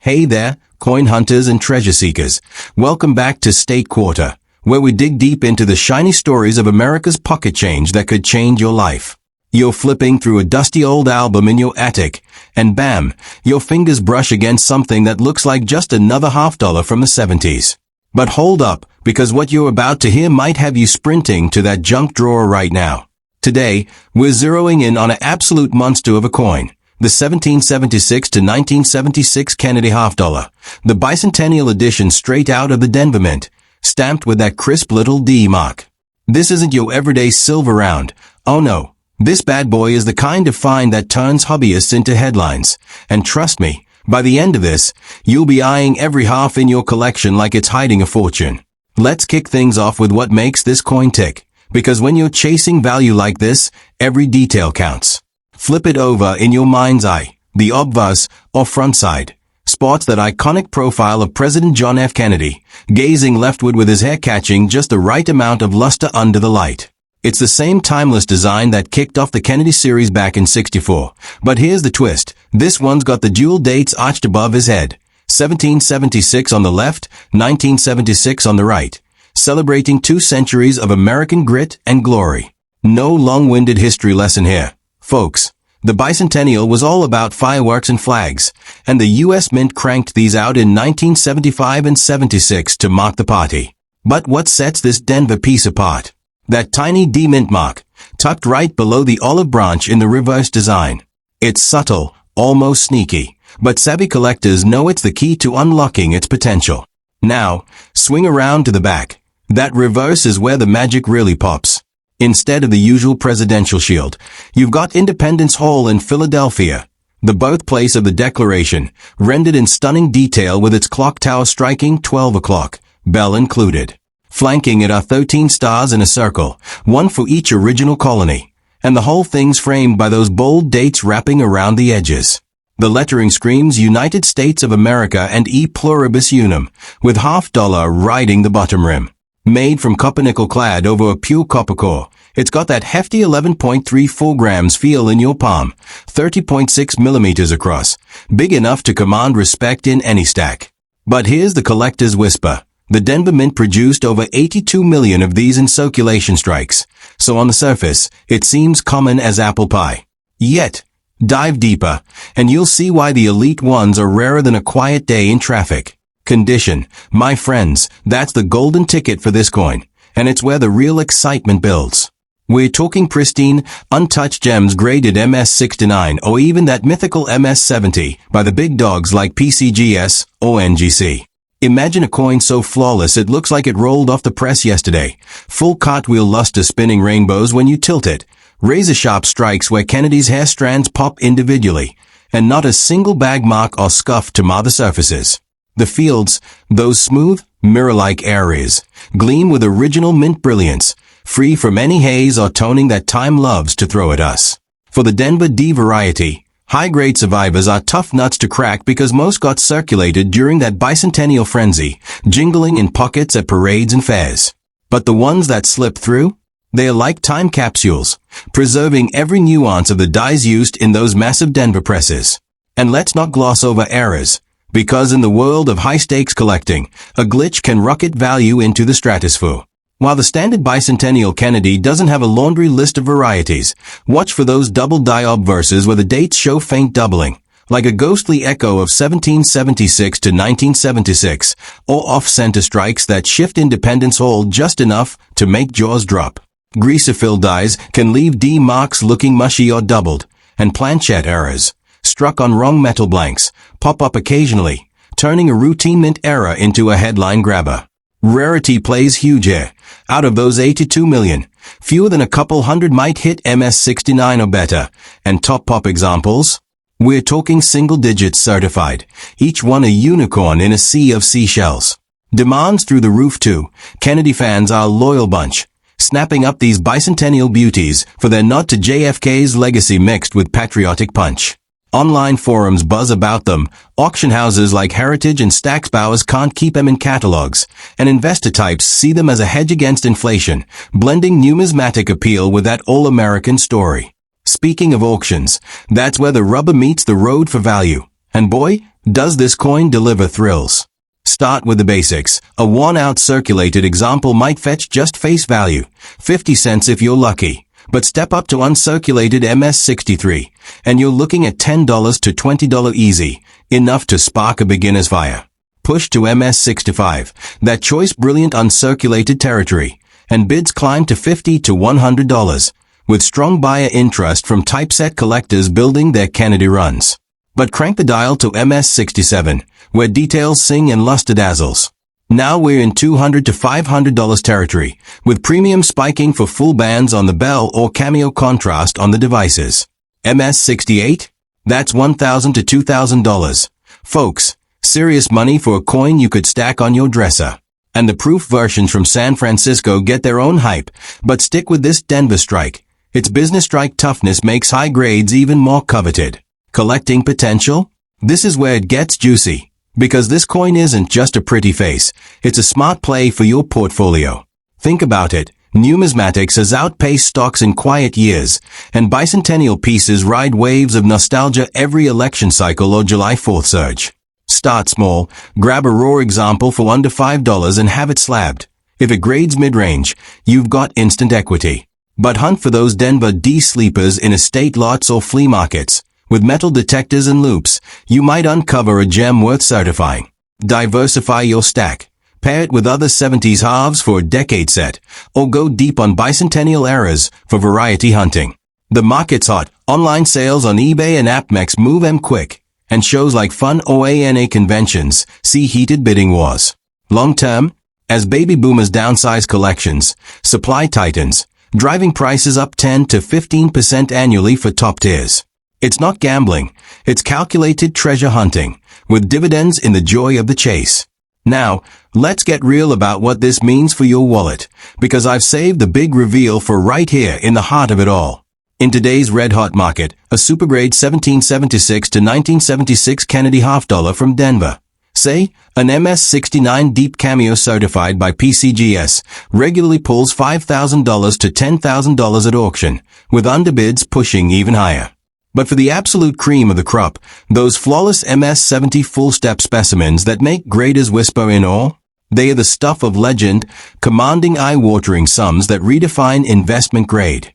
Hey there, coin hunters and treasure seekers. Welcome back to State Quarter, where we dig deep into the shiny stories of America's pocket change that could change your life. You're flipping through a dusty old album in your attic, and bam, your fingers brush against something that looks like just another $50 from the 70s. But hold up, because what you're about to hear might have you sprinting to that junk drawer right now. Today, we're zeroing in on an absolute monster of a coin, the 1776 to 1976 Kennedy $50, the Bicentennial edition straight out of the Denver Mint, stamped with that crisp little D mark. This isn't your everyday silver round. Oh no, this bad boy is the kind of find that turns hobbyists into headlines. And trust me, by the end of this, you'll be eyeing every half in your collection like it's hiding a fortune. Let's kick things off with what makes this coin tick. Because when you're chasing value like this, every detail counts. Flip it over in your mind's eye, the obverse, or front side. Spots that iconic profile of President John F. Kennedy, gazing leftward with his hair catching just the right amount of luster under the light. It's the same timeless design that kicked off the Kennedy series back in '64. But here's the twist. This one's got the dual dates arched above his head. 1776 on the left, 1976 on the right. Celebrating 2 centuries of American grit and glory. No long-winded history lesson here, folks. The Bicentennial was all about fireworks and flags, and the U.S. Mint cranked these out in 1975 and 76 to mark the party. But what sets this Denver piece apart? That tiny D mint mark, tucked right below the olive branch in the reverse design. It's subtle, almost sneaky, but savvy collectors know it's the key to unlocking its potential. Now, swing around to the back. That reverse is where the magic really pops. Instead of the usual presidential shield, you've got Independence Hall in Philadelphia, the birthplace of the Declaration, rendered in stunning detail with its clock tower striking 12 o'clock, bell included. Flanking it are 13 stars in a circle, one for each original colony, and the whole thing's framed by those bold dates wrapping around the edges. The lettering screams United States of America and E pluribus unum, with $50 riding the bottom rim. Made from copper nickel clad over a pure copper core, it's got that hefty 11.34 grams feel in your palm, 30.6 millimeters across, big enough to command respect in any stack. But here's the collector's whisper. The Denver Mint produced over 82 million of these in circulation strikes, so on the surface, it seems common as apple pie. Yet, dive deeper, and you'll see why the elite ones are rarer than a quiet day in traffic. Condition, my friends, that's the golden ticket for this coin, and it's where the real excitement builds. We're talking pristine, untouched gems graded MS69 or even that mythical MS70 by the big dogs like PCGS or NGC. Imagine a coin so flawless it looks like it rolled off the press yesterday. Full cartwheel luster spinning rainbows when you tilt it. Razor-sharp strikes where Kennedy's hair strands pop individually, and not a single bag mark or scuff to mar the surfaces. The fields, those smooth, mirror-like areas, gleam with original mint brilliance, free from any haze or toning that time loves to throw at us. For the Denver D variety, high-grade survivors are tough nuts to crack because most got circulated during that bicentennial frenzy, jingling in pockets at parades and fairs. But the ones that slip through? They are like time capsules, preserving every nuance of the dyes used in those massive Denver presses. And let's not gloss over errors. Because in the world of high-stakes collecting, a glitch can rocket value into the stratosphere. While the standard Bicentennial Kennedy doesn't have a laundry list of varieties, watch for those double die obverses where the dates show faint doubling, like a ghostly echo of 1776 to 1976, or off-center strikes that shift Independence Hall just enough to make jaws drop. Greaser-filled dies can leave D marks looking mushy or doubled, and planchette errors, struck on wrong metal blanks, pop up occasionally, turning a routine mint error into a headline grabber. Rarity plays huge here. Out of those 82 million, fewer than a couple hundred might hit MS69 or better, and top pop examples? We're talking single digits certified, each one a unicorn in a sea of seashells. Demands through the roof too. Kennedy fans are a loyal bunch, snapping up these bicentennial beauties for their nod to JFK's legacy mixed with patriotic punch. Online forums buzz about them, auction houses like Heritage and Stack's Bowers can't keep them in catalogs, and investor types see them as a hedge against inflation, blending numismatic appeal with that all-American story. Speaking of auctions, that's where the rubber meets the road for value. And boy, Does this coin deliver thrills? Start with the basics. A worn-out circulated example might fetch just face value, 50 cents if you're lucky. But step up to uncirculated MS63, and you're looking at $10 to $20 easy, enough to spark a beginner's fire. Push to MS65, that choice brilliant uncirculated territory, and bids climb to $50 to $100, with strong buyer interest from typeset collectors building their Kennedy runs. But crank the dial to MS67, where details sing and luster dazzles. Now we're in $200 to $500 territory, with premium spiking for full bands on the bell or cameo contrast on the devices. MS68? That's $1,000 to $2,000. Folks, serious money for a coin you could stack on your dresser. And the proof versions from San Francisco get their own hype, but stick with this Denver strike. Its business strike toughness makes high grades even more coveted. Collecting potential? This is where it gets juicy. Because this coin isn't just a pretty face, it's a smart play for your portfolio. Think about it, numismatics has outpaced stocks in quiet years, and bicentennial pieces ride waves of nostalgia every election cycle or July 4th surge. Start small, grab a raw example for under $5 and have it slabbed. If it grades mid-range, you've got instant equity. But hunt for those Denver D sleepers in estate lots or flea markets. With metal detectors and loops, you might uncover a gem worth certifying. Diversify your stack. Pair it with other 70s halves for a decade set, or go deep on bicentennial eras for variety hunting. The market's hot. Online sales on eBay and AppMex move em quick, and shows like Fun OANA conventions see heated bidding wars. Long term, as baby boomers downsize collections, supply tightens, driving prices up 10 to 15% annually for top tiers. It's not gambling, it's calculated treasure hunting, with dividends in the joy of the chase. Now, let's get real about what this means for your wallet, because I've saved the big reveal for right here in the heart of it all. In today's red-hot market, a supergrade 1776 to 1976 Kennedy half-dollar from Denver, say, an MS69 Deep Cameo certified by PCGS, regularly pulls $5,000 to $10,000 at auction, with underbids pushing even higher. But for the absolute cream of the crop, those flawless MS70 full-step specimens that make graders whisper in awe, they are the stuff of legend, commanding eye-watering sums that redefine investment grade.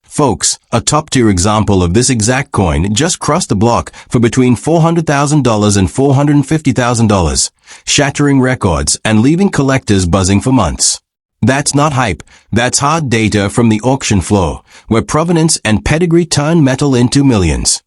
Folks, a top-tier example of this exact coin just crossed the block for between $400,000 and $450,000, shattering records and leaving collectors buzzing for months. That's not hype, that's hard data from the auction floor, where provenance and pedigree turn metal into millions.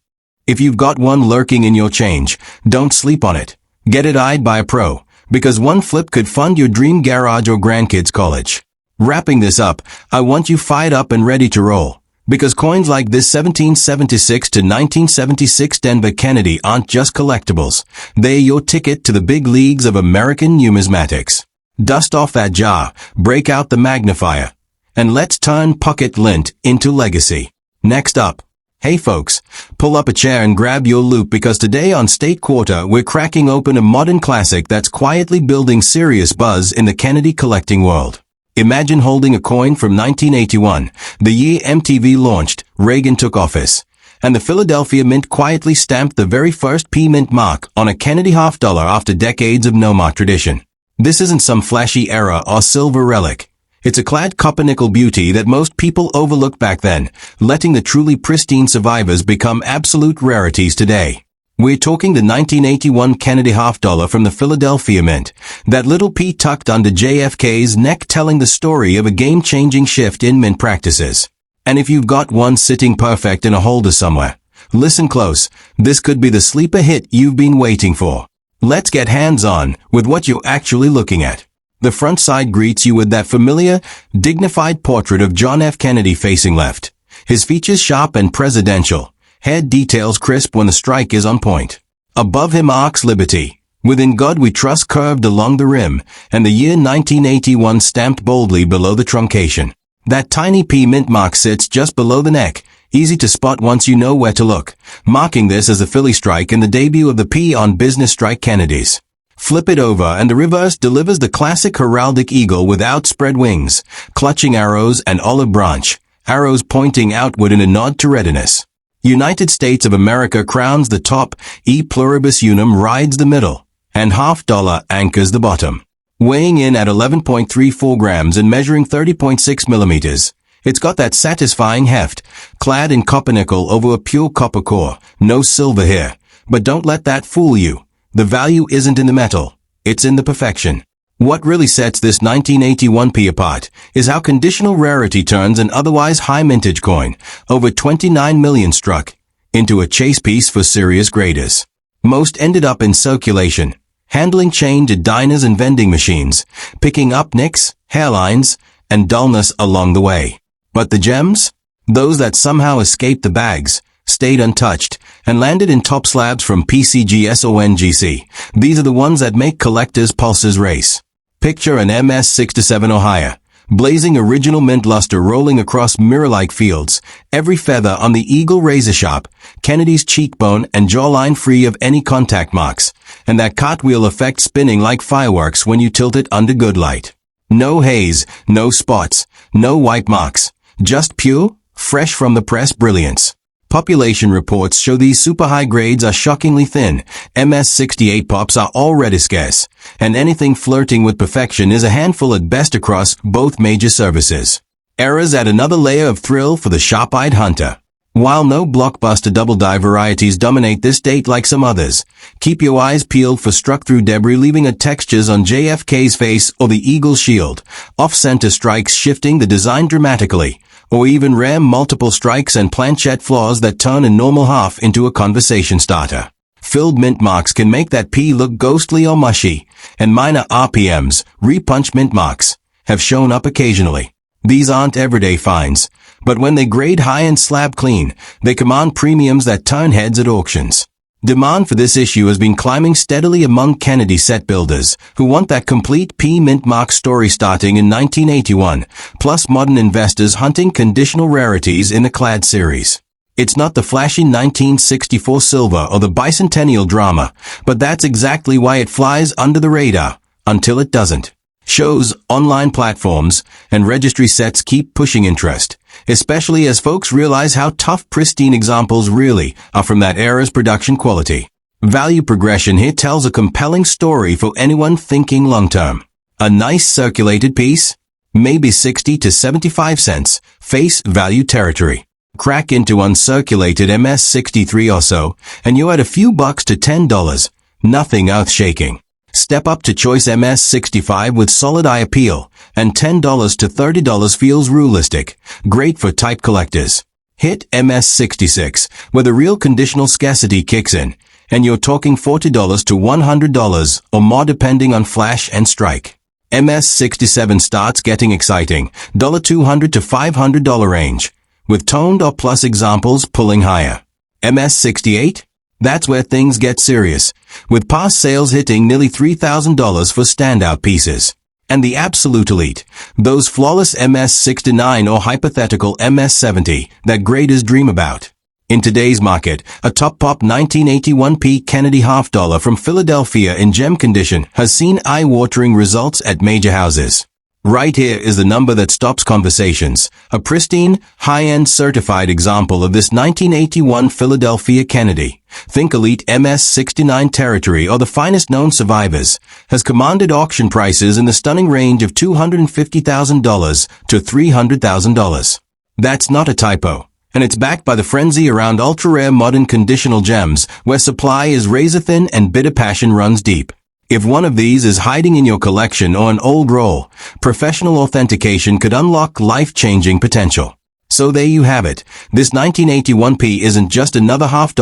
If you've got one lurking in your change, don't sleep on it. Get it eyed by a pro, because one flip could fund your dream garage or grandkids' college. Wrapping this up, I want you fired up and ready to roll, because coins like this 1776 to 1976 Denver Kennedy aren't just collectibles, they're your ticket to the big leagues of American numismatics. Dust off that jar, break out the magnifier, and let's turn pocket lint into legacy. Next up. Hey folks, pull up a chair and grab your loot because today on State Quarter we're cracking open a modern classic that's quietly building serious buzz in the Kennedy collecting world. Imagine holding a coin from 1981, the year MTV launched, Reagan took office, and the Philadelphia Mint quietly stamped the very first P-Mint mark on a Kennedy half-dollar after decades of no-mark tradition. This isn't some flashy era or silver relic. It's a clad copper-nickel beauty that most people overlooked back then, letting the truly pristine survivors become absolute rarities today. We're talking the 1981 Kennedy half-dollar from the Philadelphia Mint, that little P tucked under JFK's neck telling the story of a game-changing shift in mint practices. And if you've got one sitting perfect in a holder somewhere, listen close, this could be the sleeper hit you've been waiting for. Let's get hands-on with what you're actually looking at. The front side greets you with that familiar, dignified portrait of John F. Kennedy facing left. His features sharp and presidential, head details crisp when the strike is on point. Above him arcs liberty, with "In God We Trust" curved along the rim, and the year 1981 stamped boldly below the truncation. That tiny P mint mark sits just below the neck, easy to spot once you know where to look, marking this as a Philly strike and the debut of the P on business strike Kennedys. Flip it over and the reverse delivers the classic heraldic eagle with outspread wings, clutching arrows and olive branch, arrows pointing outward in a nod to readiness. United States of America crowns the top, E pluribus unum rides the middle, and $half anchors the bottom. Weighing in at 11.34 grams and measuring 30.6 millimeters, it's got that satisfying heft, clad in copper nickel over a pure copper core, no silver here. But don't let that fool you. The value isn't in the metal, it's in the perfection. What really sets this 1981p apart is how conditional rarity turns an otherwise high mintage coin, over 29 million struck, into a chase piece for serious graders. Most ended up in circulation, handling change at diners and vending machines, picking up nicks, hairlines, and dullness along the way. But the gems? Those that somehow escaped the bags, stayed untouched, and landed in top slabs from PCGS or NGC. These are the ones that make collectors' pulses race. Picture an MS-67 or higher, blazing original mint luster rolling across mirror-like fields, every feather on the eagle razor-sharp, Kennedy's cheekbone and jawline free of any contact marks, and that cartwheel effect spinning like fireworks when you tilt it under good light. No haze, no spots, no white marks, just pure, fresh from the press brilliance. Population reports show these super high grades are shockingly thin. MS-68 pops are already scarce, and anything flirting with perfection is a handful at best across both major services. Errors add another layer of thrill for the sharp-eyed hunter. While no blockbuster double-die varieties dominate this date like some others, keep your eyes peeled for struck-through debris leaving a textures on JFK's face or the Eagle's shield, off-center strikes shifting the design dramatically, or even rare multiple strikes and planchette flaws that turn a normal half into a conversation starter. Filled mint marks can make that P look ghostly or mushy, and minor RPMs, repunch mint marks, have shown up occasionally. These aren't everyday finds, but when they grade high and slab clean, they command premiums that turn heads at auctions. Demand for this issue has been climbing steadily among Kennedy set builders, who want that complete P mint mark story starting in 1981, plus modern investors hunting conditional rarities in the clad series. It's not the flashy 1964 silver or the Bicentennial drama, but that's exactly why it flies under the radar, until it doesn't. Shows, online platforms, and registry sets keep pushing interest, especially as folks realize how tough pristine examples really are from that era's production quality. Value progression here tells a compelling story for anyone thinking long-term. A nice circulated piece? Maybe 60 to 75 cents, face value territory. Crack into uncirculated MS-63 or so, and you're at a few bucks to $10, nothing earth-shaking. Step up to choice MS-65 with solid eye appeal, and $10 to $30 feels realistic, great for type collectors. Hit MS-66, where the real conditional scarcity kicks in, and you're talking $40 to $100 or more depending on flash and strike. MS-67 starts getting exciting, $200 to $500 range, with toned or plus examples pulling higher. MS-68? That's where things get serious, with past sales hitting nearly $3,000 for standout pieces. And the absolute elite, those flawless MS-69 or hypothetical MS-70 that graders dream about. In today's market, a top pop 1981p Kennedy $half from Philadelphia in gem condition has seen eye-watering results at major houses. Right here is the number that stops conversations, a pristine, high-end certified example of this 1981 Philadelphia Kennedy. Think elite MS-69 territory or the finest known survivors, has commanded auction prices in the stunning range of $250,000 to $300,000. That's not a typo, and it's backed by the frenzy around ultra-rare modern conditional gems where supply is razor-thin and bitter passion runs deep. If one of these is hiding in your collection or an old roll, professional authentication could unlock life-changing potential. So there you have it. This 1981p isn't just another $half.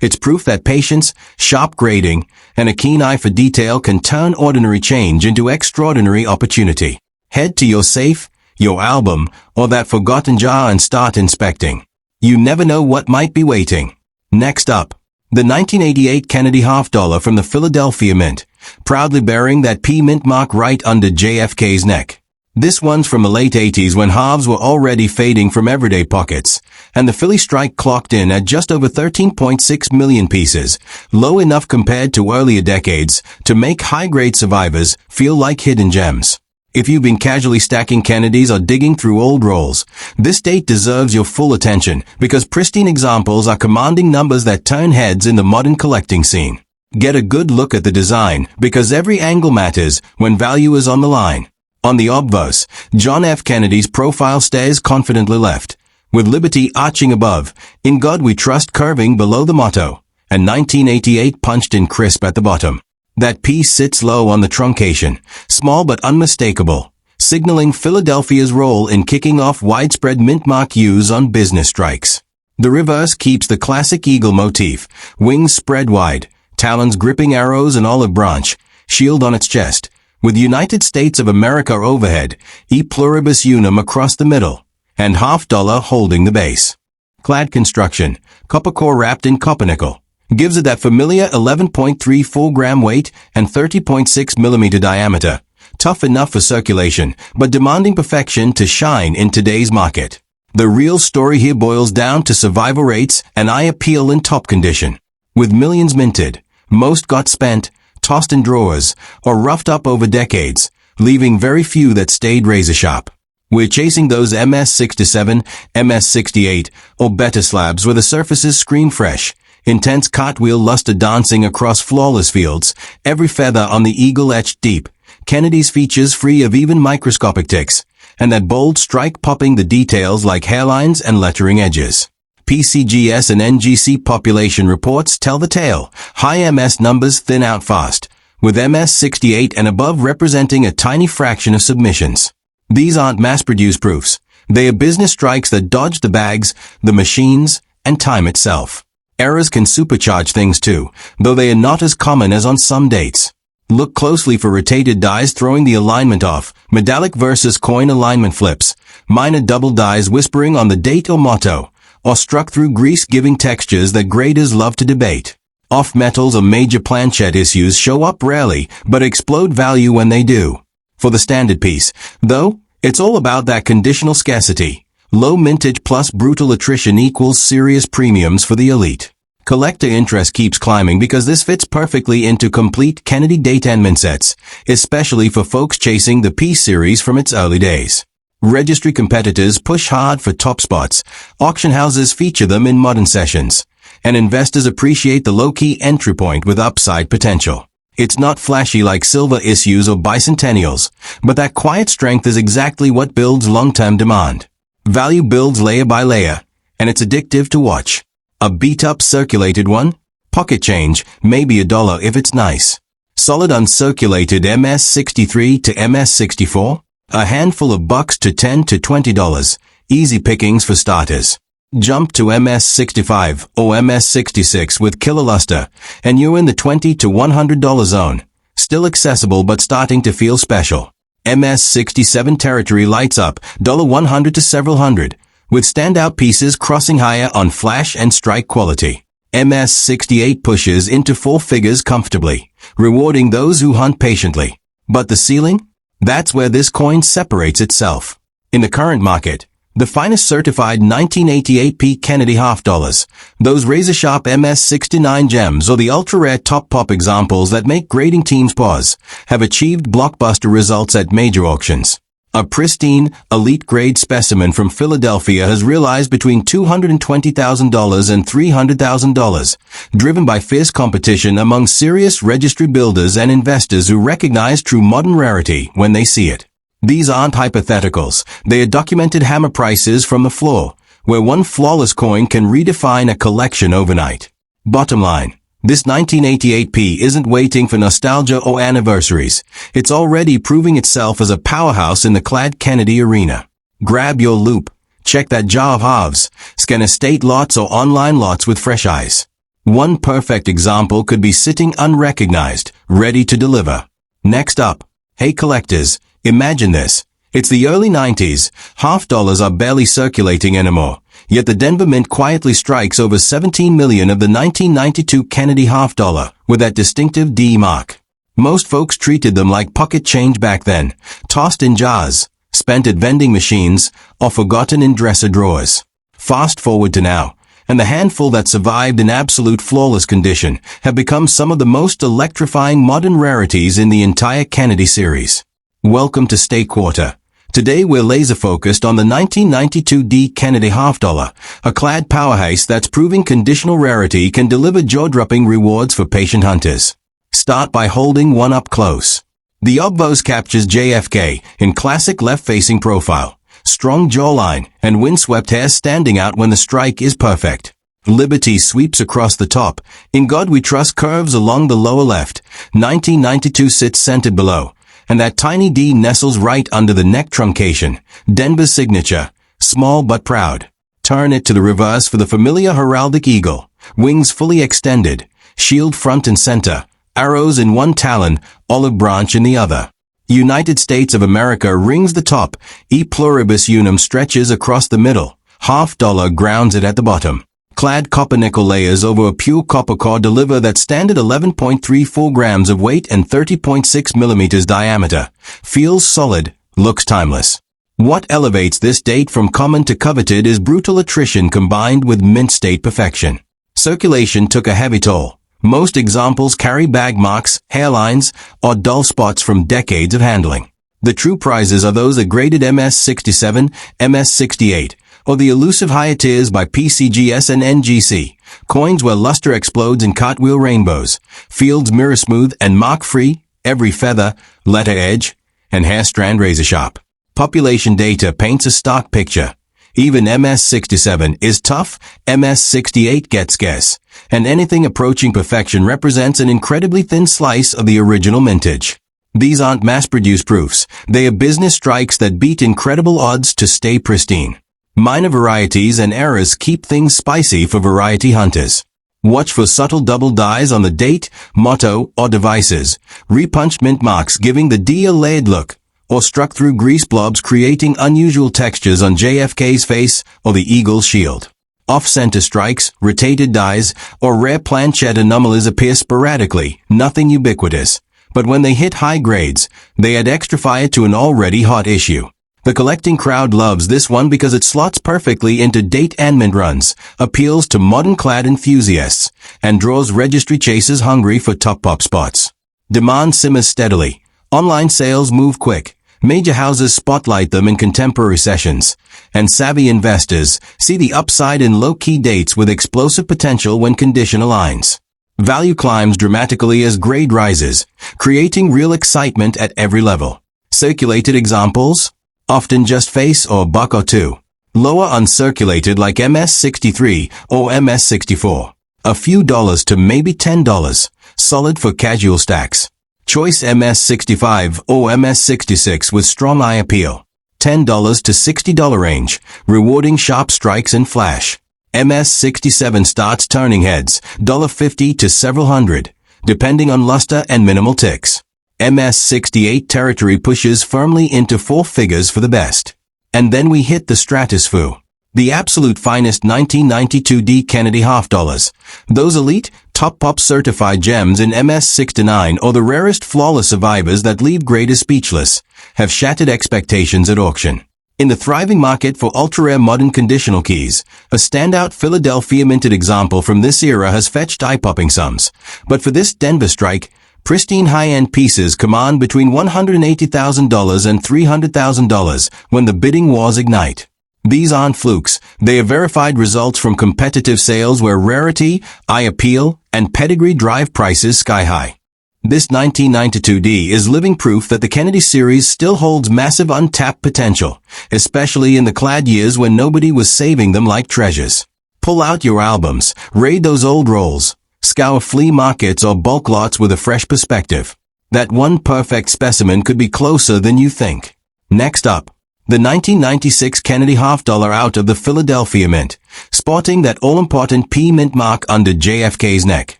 It's proof that patience, sharp grading, and a keen eye for detail can turn ordinary change into extraordinary opportunity. Head to your safe, your album, or that forgotten jar and start inspecting. You never know what might be waiting. Next up, the 1988 Kennedy $half from the Philadelphia Mint, proudly bearing that P mint mark right under JFK's neck. This one's from the late 80s when halves were already fading from everyday pockets, and the Philly strike clocked in at just over 13.6 million pieces, low enough compared to earlier decades to make high-grade survivors feel like hidden gems. If you've been casually stacking Kennedys or digging through old rolls, this date deserves your full attention because pristine examples are commanding numbers that turn heads in the modern collecting scene. Get a good look at the design because every angle matters when value is on the line. On the obverse, John F. Kennedy's profile stares confidently left, with liberty arching above, "In God We Trust" curving below the motto, and 1988 punched in crisp at the bottom. That piece sits low on the truncation, small but unmistakable, signaling Philadelphia's role in kicking off widespread mint-mark use on business strikes. The reverse keeps the classic eagle motif, wings spread wide, talons gripping arrows and olive branch, shield on its chest, with United States of America overhead, e pluribus unum across the middle, and $50 holding the base. Clad construction, copper core wrapped in copper nickel, gives it that familiar 11.34 gram weight and 30.6 millimeter diameter, tough enough for circulation, but demanding perfection to shine in today's market. The real story here boils down to survival rates and eye appeal in top condition. With millions minted, most got spent, tossed in drawers, or roughed up over decades, leaving very few that stayed razor sharp. We're chasing those MS-67, MS-68, or better slabs where the surfaces scream fresh, intense cartwheel luster dancing across flawless fields, every feather on the eagle etched deep, Kennedy's features free of even microscopic ticks, and that bold strike popping the details like hairlines and lettering edges. PCGS and NGC population reports tell the tale. High MS numbers thin out fast, with MS-68 and above representing a tiny fraction of submissions. These aren't mass-produced proofs. They are business strikes that dodge the bags, the machines, and time itself. Errors can supercharge things too, though they are not as common as on some dates. Look closely for rotated dies throwing the alignment off, medallic versus coin alignment flips, minor double dies whispering on the date or motto, or struck through grease giving textures that graders love to debate. Off metals or major planchette issues show up rarely, but explode value when they do. For the standard piece, though, it's all about that conditional scarcity. Low mintage plus brutal attrition equals serious premiums for the elite. Collector interest keeps climbing because this fits perfectly into complete Kennedy date and mint sets, especially for folks chasing the P series from its early days. Registry competitors push hard for top spots, auction houses feature them in modern sessions, and investors appreciate the low-key entry point with upside potential. It's not flashy like silver issues or bicentennials, but that quiet strength is exactly what builds long-term demand. Value builds layer by layer, and it's addictive to watch. A beat-up circulated one? Pocket change, maybe $1 if it's nice. Solid uncirculated MS-63 to MS-64? A handful of bucks to $10 to $20. Easy pickings for starters. Jump to MS-65 or MS-66 with killer luster, and you're in the $20 to $100 zone. Still accessible but starting to feel special. MS-67 territory lights up, $100 to several hundred, with standout pieces crossing higher on flash and strike quality. MS-68 pushes into four figures comfortably, rewarding those who hunt patiently. But the ceiling? That's where this coin separates itself. In the current market, the finest certified 1988p Kennedy $50, those razor-sharp MS-69 gems or the ultra-rare top pop examples that make grading teams pause, have achieved blockbuster results at major auctions. A pristine, elite-grade specimen from Philadelphia has realized between $220,000 and $300,000, driven by fierce competition among serious registry builders and investors who recognize true modern rarity when they see it. These aren't hypotheticals. They are documented hammer prices from the floor, where one flawless coin can redefine a collection overnight. Bottom line, this 1988p isn't waiting for nostalgia or anniversaries. It's already proving itself as a powerhouse in the clad Kennedy arena. Grab your loop, check that jar of halves, scan estate lots or online lots with fresh eyes. One perfect example could be sitting unrecognized, ready to deliver. Next up, hey collectors, imagine this. It's the early 90s, $50 are barely circulating anymore, yet the Denver Mint quietly strikes over 17 million of the 1992 Kennedy $50 with that distinctive D mark. Most folks treated them like pocket change back then, tossed in jars, spent at vending machines, or forgotten in dresser drawers. Fast forward to now, and the handful that survived in absolute flawless condition have become some of the most electrifying modern rarities in the entire Kennedy series. Welcome to Stay Quarter. Today we're laser-focused on the 1992 D. Kennedy half dollar, a clad powerhouse that's proving conditional rarity can deliver jaw-dropping rewards for patient hunters. Start by holding one up close. The obvos captures JFK in classic left-facing profile, strong jawline, and windswept hair standing out when the strike is perfect. Liberty sweeps across the top. In God We Trust curves along the lower left. 1992 sits centered below, and that tiny D nestles right under the neck truncation. Denver's signature, small but proud. Turn it to the reverse for the familiar heraldic eagle, wings fully extended, shield front and center, arrows in one talon, olive branch in the other. United States of America rings the top, E pluribus unum stretches across the middle, half dollar grounds it at the bottom. Clad copper nickel layers over a pure copper core deliver that standard 11.34 grams of weight and 30.6 millimeters diameter. Feels solid, looks timeless. What elevates this date from common to coveted is brutal attrition combined with mint state perfection. Circulation took a heavy toll. Most examples carry bag marks, hairlines, or dull spots from decades of handling. The true prizes are those at graded MS67, MS68, or the elusive higher tiers by PCGS and NGC, coins where luster explodes in cartwheel rainbows, fields mirror smooth and mark-free, every feather, letter edge, and hair strand razor sharp. Population data paints a stark picture. Even MS67 is tough, MS68 gets scarce, and anything approaching perfection represents an incredibly thin slice of the original mintage. These aren't mass-produced proofs, they are business strikes that beat incredible odds to stay pristine. Minor varieties and errors keep things spicy for variety hunters. Watch for subtle double dyes on the date, motto, or devices, repunched mint marks giving the D a layered look, or struck through grease blobs creating unusual textures on JFK's face or the eagle's shield. Off-center strikes, rotated dyes, or rare planchette anomalies appear sporadically, nothing ubiquitous. But when they hit high grades, they add extra fire to an already hot issue. The collecting crowd loves this one because it slots perfectly into date and mint runs, appeals to modern-clad enthusiasts, and draws registry chasers hungry for top pop spots. Demand simmers steadily. Online sales move quick. Major houses spotlight them in contemporary sessions, and savvy investors see the upside in low-key dates with explosive potential when condition aligns. Value climbs dramatically as grade rises, creating real excitement at every level. Circulated examples? Often just face or buck or two. Lower uncirculated like MS63 or MS64. A few dollars to maybe $10. Solid for casual stacks. Choice MS65 or MS66 with strong eye appeal. $10 to $60 range, rewarding sharp strikes and flash. MS67 starts turning heads, $50 to several hundred, depending on luster and minimal ticks. MS68 territory pushes firmly into four figures for the best. And then we hit the stratosphere. The absolute finest 1992 D. Kennedy half dollars. Those elite, top pop certified gems in MS69 or the rarest flawless survivors that leave graders speechless, have shattered expectations at auction. In the thriving market for ultra-rare modern conditional keys, a standout Philadelphia minted example from this era has fetched eye-popping sums. But for this Denver strike, pristine high-end pieces command between $180,000 and $300,000 when the bidding wars ignite. These aren't flukes, they are verified results from competitive sales where rarity, eye appeal, and pedigree drive prices sky high. This 1992 D is living proof that the Kennedy series still holds massive untapped potential, especially in the clad years when nobody was saving them like treasures. Pull out your albums, raid those old rolls, scour flea markets or bulk lots with a fresh perspective. That one perfect specimen could be closer than you think. Next up, the 1996 Kennedy half dollar out of the Philadelphia Mint, sporting that all-important P mint mark under JFK's neck.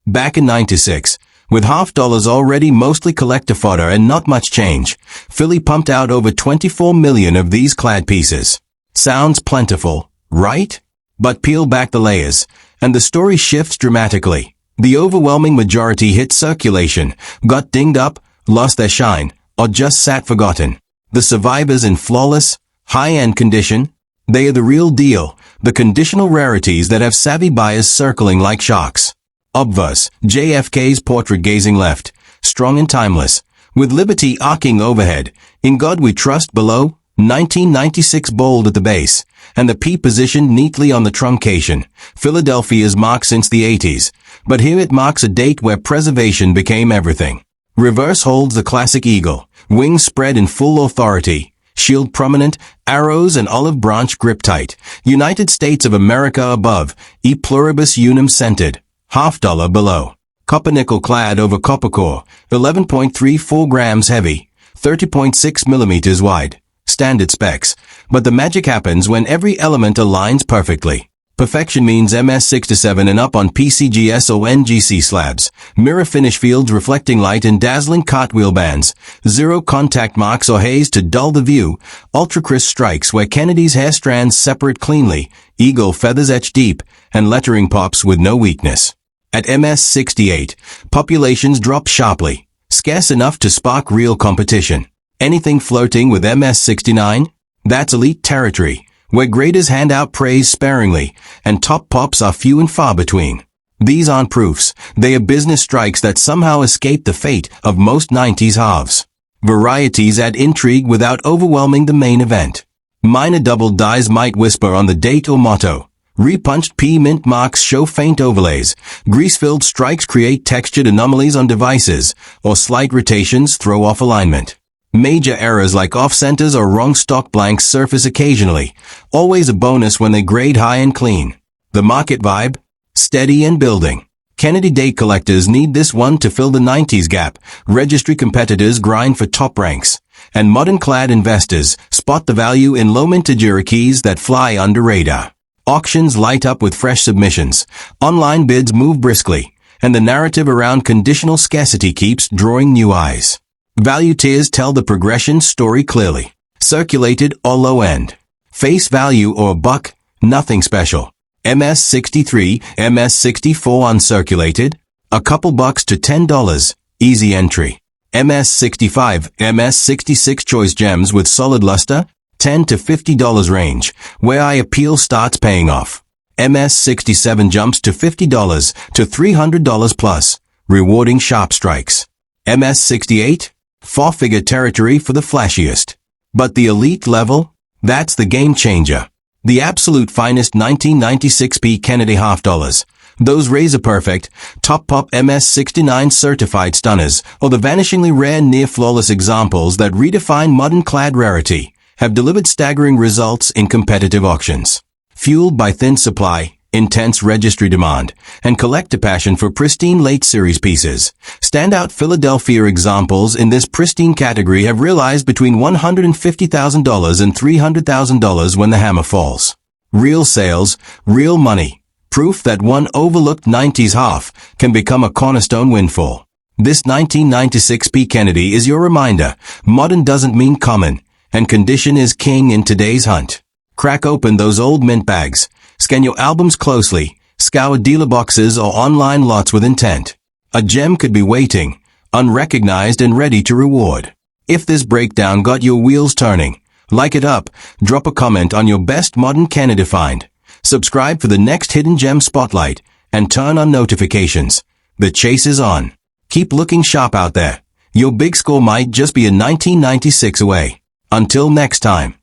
Back in 96, with half dollars already mostly collector fodder and not much change, Philly pumped out over 24 million of these clad pieces. Sounds plentiful, right? But peel back the layers, and the story shifts dramatically. The overwhelming majority hit circulation, got dinged up, lost their shine, or just sat forgotten. The survivors in flawless, high-end condition, they are the real deal, the conditional rarities that have savvy buyers circling like sharks. Obverse, JFK's portrait gazing left, strong and timeless, With Liberty arcing overhead, In God We Trust below, 1996 bold at the base, and the P positioned neatly on the truncation, Philadelphia's mark since the 80s, but here it marks a date where preservation became everything. Reverse holds the classic eagle, wings spread in full authority, shield prominent, arrows and olive branch grip tight, United States of America above, e pluribus unum centered, $half below. Copper nickel clad over copper core, 11.34 grams heavy, 30.6 millimeters wide. Standard specs, but the magic happens when every element aligns perfectly. Perfection means MS67 and up on PCGS or NGC slabs, mirror finish fields reflecting light and dazzling cartwheel bands, zero contact marks or haze to dull the view, ultra crisp strikes where Kennedy's hair strands separate cleanly, eagle feathers etched deep, and lettering pops with no weakness. At MS68, populations drop sharply, scarce enough to spark real competition. Anything flirting with MS69? That's elite territory, where graders hand out praise sparingly, and top pops are few and far between. These aren't proofs, they are business strikes that somehow escape the fate of most 90s halves. Varieties add intrigue without overwhelming the main event. Minor double dies might whisper on the date or motto. Repunched P mint marks show faint overlays. Grease-filled strikes create textured anomalies on devices, or slight rotations throw off alignment. Major errors like off-centers or wrong stock blanks surface occasionally, always a bonus when they grade high and clean. The market vibe? Steady and building. Kennedy date collectors need this one to fill the 90s gap, registry competitors grind for top ranks, and modern-clad investors spot the value in low-mintage keys that fly under radar. Auctions light up with fresh submissions, online bids move briskly, and the narrative around conditional scarcity keeps drawing new eyes. Value tiers tell the progression story clearly. Circulated or low end. Face value or buck, nothing special. MS63, MS64 uncirculated, a couple bucks to $10, easy entry. MS65, MS66 choice gems with solid luster, $10 to $50 range, where eye appeal starts paying off. MS67 jumps to $50 to $300 plus, rewarding sharp strikes. MS68, four-figure territory for the flashiest. But the elite level? That's the game changer. The absolute finest 1996 P Kennedy half dollars. Those razor-perfect, top-pop MS69 certified stunners, or the vanishingly rare near-flawless examples that redefine modern-clad rarity, have delivered staggering results in competitive auctions. Fueled by thin supply, intense registry demand, and collector passion for pristine late-series pieces, standout Philadelphia examples in this pristine category have realized between $150,000 and $300,000 when the hammer falls. Real sales, real money. Proof that one overlooked 90s half can become a cornerstone windfall. This 1996 P. Kennedy is your reminder, modern doesn't mean common, and condition is king in today's hunt. Crack open those old mint bags, scan your albums closely, scour dealer boxes or online lots with intent. A gem could be waiting, unrecognized and ready to reward. If this breakdown got your wheels turning, like it up, drop a comment on your best modern Kennedy find. Subscribe for the next hidden gem spotlight, and turn on notifications. The chase is on. Keep looking sharp out there. Your big score might just be a 1996 away. Until next time.